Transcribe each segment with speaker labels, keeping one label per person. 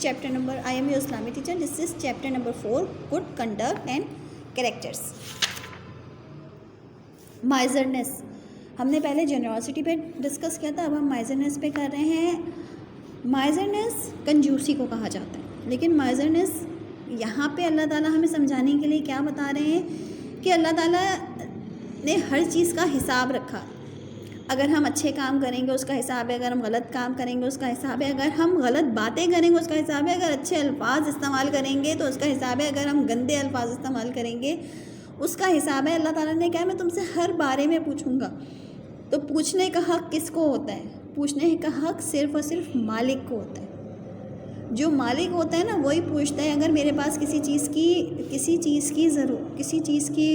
Speaker 1: is chapter number, I am your Islamic teacher. This is chapter number 4, good conduct and characters. माइजरनेस हमने पहले generosity पे discuss किया था, अब हम माइजरनेस पे कर रहे हैं. माइजरनेस कंजूसी को कहा जाता है, लेकिन माइजरनेस यहाँ पे अल्लाह ताला हमें समझाने के लिए क्या बता रहे हैं कि अल्लाह ताला ने हर चीज़ का हिसाब रखा. अगर हम अच्छे काम करेंगे उसका हिसाब है, अगर हम गलत काम करेंगे उसका हिसाब है, अगर हम गलत बातें करेंगे उसका हिसाब है, अगर अच्छे अल्फाज इस्तेमाल करेंगे तो उसका हिसाब है, अगर हम गंदे अल्फाज इस्तेमाल करेंगे उसका हिसाब है. अल्लाह ताला ने कहा मैं तुमसे हर बारे में पूछूंगा. तो पूछने का हक़ किसको होता है? पूछने का हक़ सिर्फ़ और सिर्फ मालिक को होता है. जो मालिक होता है ना वही पूछता है. अगर मेरे पास किसी चीज़ की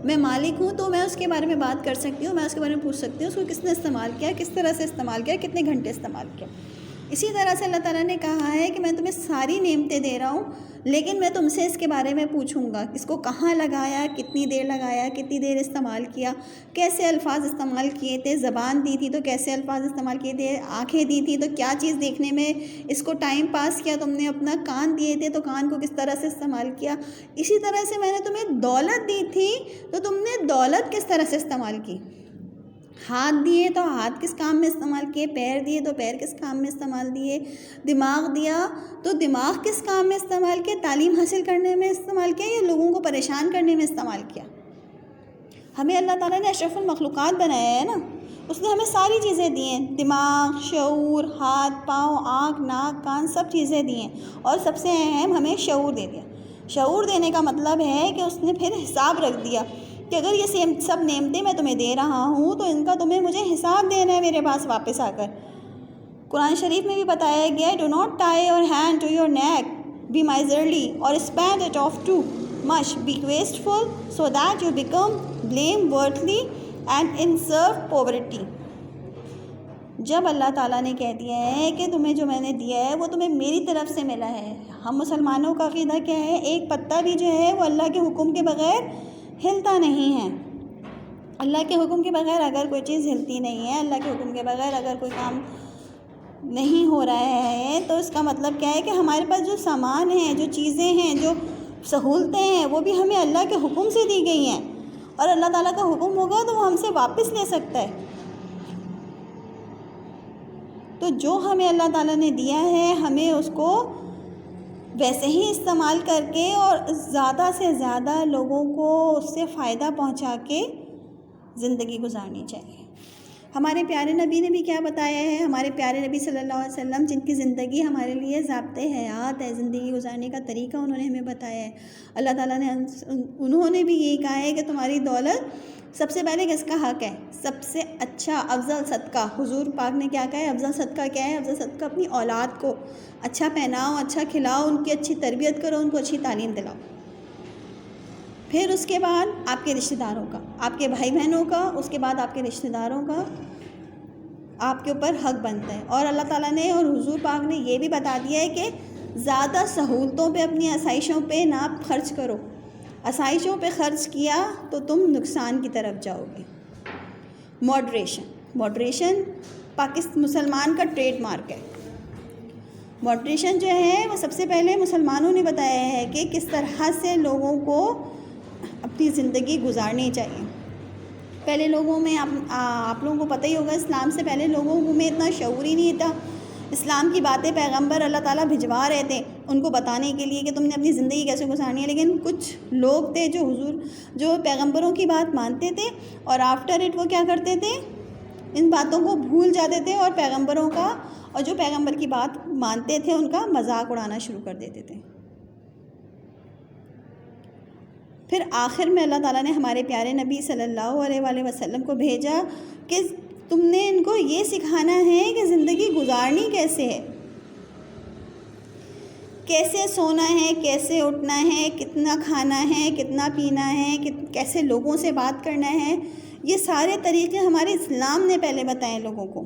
Speaker 1: मैं मालिक हूँ तो मैं उसके बारे में बात कर सकती हूँ, मैं उसके बारे में पूछ सकती हूँ उसको किसने इस्तेमाल किया, किस तरह से इस्तेमाल किया, कितने घंटे इस्तेमाल किया. इसी तरह से अल्लाह ताला ने कहा है कि मैं तुम्हें सारी नेमतें दे रहा हूँ, लेकिन मैं तुमसे इसके बारे में पूछूंगा. इसको कहाँ लगाया, कितनी देर लगाया, कितनी देर इस्तेमाल किया, कैसे अल्फाज इस्तेमाल किए थे, ज़बान दी थी तो कैसे अल्फाज इस्तेमाल किए थे, आँखें दी थी तो क्या चीज़ देखने में इसको टाइम पास किया तुमने, अपना कान दिए थे तो कान को किस तरह से इस्तेमाल किया. इसी तरह से मैंने तुम्हें दौलत दी थी तो तुमने दौलत किस तरह से इस्तेमाल की. हाथ दिए तो हाथ किस काम में इस्तेमाल किए, पैर दिए तो पैर किस काम में इस्तेमाल दिए, दिमाग दिया तो दिमाग किस काम में इस्तेमाल किया, तालीम हासिल करने में इस्तेमाल किया या लोगों को परेशान करने में इस्तेमाल किया. हमें अल्लाह ताला ने अशरफुल मखलूक़ात बनाया है ना, उसने हमें सारी चीज़ें दी हैं. दिमाग, शऊर, हाथ, पाँव, आँख, नाक, कान, सब चीज़ें दी हैं और सबसे अहम हमें शऊर दे दिया. शऊर देने का मतलब है कि उसने फिर हिसाब रख दिया कि अगर ये सब नेमतें मैं तुम्हें दे रहा हूँ तो इनका तुम्हें मुझे हिसाब देना है मेरे पास वापस आकर. कुरान शरीफ में भी बताया गया है, do not tie your hand to your neck, be miserly और spend it off too much, be wasteful so that you become blame worthy and in severe poverty. जब अल्लाह ताला ने कह दिया है कि तुम्हें जो मैंने दिया है वो तुम्हें मेरी तरफ से मिला है. हम मुसलमानों का अक़ीदा क्या है, एक पत्ता भी जो है वो अल्लाह के हुक्म के बग़ैर हिलता नहीं है. अल्लाह के हुक्म के बग़ैर अगर कोई चीज़ हिलती नहीं है, अल्लाह के हुक्म के बग़ैर अगर कोई काम नहीं हो रहा है तो इसका मतलब क्या है कि हमारे पास जो सामान है, जो चीज़ें हैं, जो सहूलतें हैं वो भी हमें अल्लाह के हुक्म से दी गई हैं. और अल्लाह ताला का हुक्म होगा तो वो हमसे वापस ले सकता है. तो जो हमें अल्लाह ताला ने दिया है हमें उसको वैसे ही इस्तेमाल करके और ज़्यादा से ज़्यादा लोगों को उससे फ़ायदा पहुंचा के ज़िंदगी गुजारनी चाहिए. हमारे प्यारे नबी ने भी क्या बताया है, हमारे प्यारे नबी सल्लल्लाहु अलैहि वसल्लम जिनकी ज़िंदगी हमारे लिए ज़ाब्ते हयात है, ज़िंदगी गुजारने का तरीका उन्होंने हमें बताया है. अल्लाह ताला ने उन्होंने भी यही कहा है कि तुम्हारी दौलत सबसे पहले किसका हक़ है, सबसे अच्छा अफजल सदका. हुजूर पाक ने क्या कहा है, अफजल सदका क्या है, अफजल सदका अपनी औलाद को अच्छा पहनाओ, अच्छा खिलाओ, उनकी अच्छी तरबियत करो, उनको अच्छी तालीम दिलाओ. फिर उसके बाद आपके रिश्तेदारों का, आपके भाई बहनों का, उसके बाद आपके रिश्तेदारों का आपके ऊपर हक़ बनता है. और अल्लाह ताला ने और हुजूर पाक ने ये भी बता दिया है कि ज़्यादा सहूलतों पे, अपनी आसाइशों पे ना खर्च करो. आसाइशों पे खर्च किया तो तुम नुकसान की तरफ जाओगे. मॉडरेशन पाकिस्तान मुसलमान का ट्रेडमार्क है. मॉडरेशन जो है वो सबसे पहले मुसलमानों ने बताया है कि किस तरह से लोगों को अपनी ज़िंदगी गुजारनी चाहिए. पहले लोगों में आप लोगों को पता ही होगा, इस्लाम से पहले लोगों में इतना शऊर ही नहीं था. इस्लाम की बातें पैगंबर अल्लाह ताला भिजवा रहे थे उनको बताने के लिए कि तुमने अपनी ज़िंदगी कैसे गुजारनी है. लेकिन कुछ लोग थे जो पैगंबरों की बात मानते थे और आफ्टर इट वो क्या करते थे, इन बातों को भूल जाते थे और पैगंबरों का और जो पैगंबर की बात मानते थे उनका मजाक उड़ाना शुरू कर देते थे. फिर आखिर में अल्लाह ताला ने हमारे प्यारे नबी सल्लल्लाहु अलैहि वसल्लम को भेजा कि तुमने इनको ये सिखाना है कि ज़िंदगी गुजारनी कैसे है, कैसे सोना है, कैसे उठना है, कितना खाना है, कितना पीना है, कैसे लोगों से बात करना है. ये सारे तरीक़े हमारे इस्लाम ने पहले बताए लोगों को.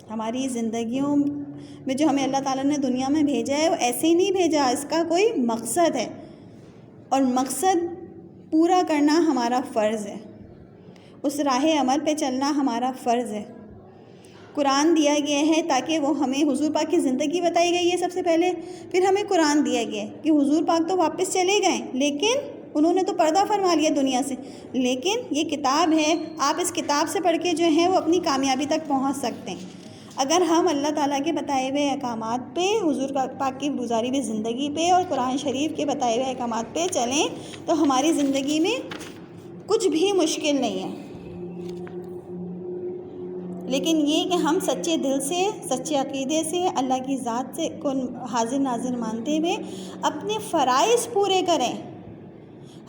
Speaker 1: हमारी ज़िंदगियों में जो हमें अल्लाह ताला ने दुनिया में भेजा है वो ऐसे ही नहीं भेजा, इसका कोई मकसद है और मकसद पूरा करना हमारा फ़र्ज़ है. उस राह अमल पे चलना हमारा फ़र्ज़ है. قرآن دیا گیا ہے تاکہ وہ ہمیں حضور پاک کی زندگی بتائی گئی ہے سب سے پہلے، پھر ہمیں قرآن دیا گیا ہے کہ حضور پاک تو واپس چلے گئے لیکن انہوں نے تو پردہ فرما لیا دنیا سے، لیکن یہ کتاب ہے، آپ اس کتاب سے پڑھ کے جو ہے وہ اپنی کامیابی تک پہنچ سکتے ہیں۔ اگر ہم اللہ تعالیٰ کے بتائے ہوئے احکامات پہ، حضور پاک کی گزاری ہوئی زندگی پہ اور قرآن شریف کے بتائے ہوئے احکامات پہ چلیں تو ہماری زندگی میں کچھ بھی مشکل نہیں ہے۔ لیکن یہ کہ ہم سچے دل سے، سچے عقیدے سے، اللہ کی ذات سے کو حاضر ناظر مانتے ہوئے اپنے فرائض پورے کریں۔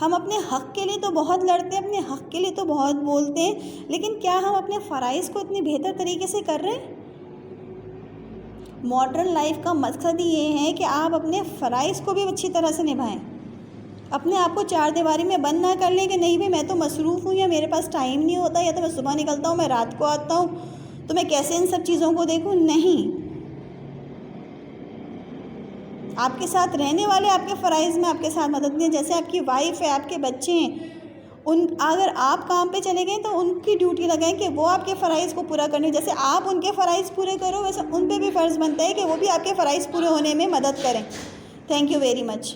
Speaker 1: ہم اپنے حق کے لیے تو بہت لڑتے ہیں، اپنے حق کے لیے تو بہت بولتے ہیں، لیکن کیا ہم اپنے فرائض کو اتنے بہتر طریقے سے کر رہے ہیں؟ ماڈرن لائف کا مقصد یہ ہے کہ آپ اپنے فرائض کو بھی اچھی طرح سے نبھائیں، اپنے آپ کو چار دیواری میں بند نہ کر لیں کہ نہیں بھائی میں تو مصروف ہوں، یا میرے پاس ٹائم نہیں ہوتا، یا تو میں صبح نکلتا ہوں میں رات کو آتا ہوں تو میں کیسے ان سب چیزوں کو دیکھوں۔ نہیں، آپ کے ساتھ رہنے والے آپ کے فرائض میں آپ کے ساتھ مدد دیں، جیسے آپ کی وائف ہے، آپ کے بچے ہیں، اگر آپ کام پہ چلے گئے تو ان کی ڈیوٹی لگائیں کہ وہ آپ کے فرائض کو پورا کرنے، جیسے آپ ان کے فرائض پورے کرو ویسے ان پہ بھی فرض بنتا ہے کہ وہ بھی آپ کے فرائض پورے ہونے میں مدد کریں۔ Thank you very much.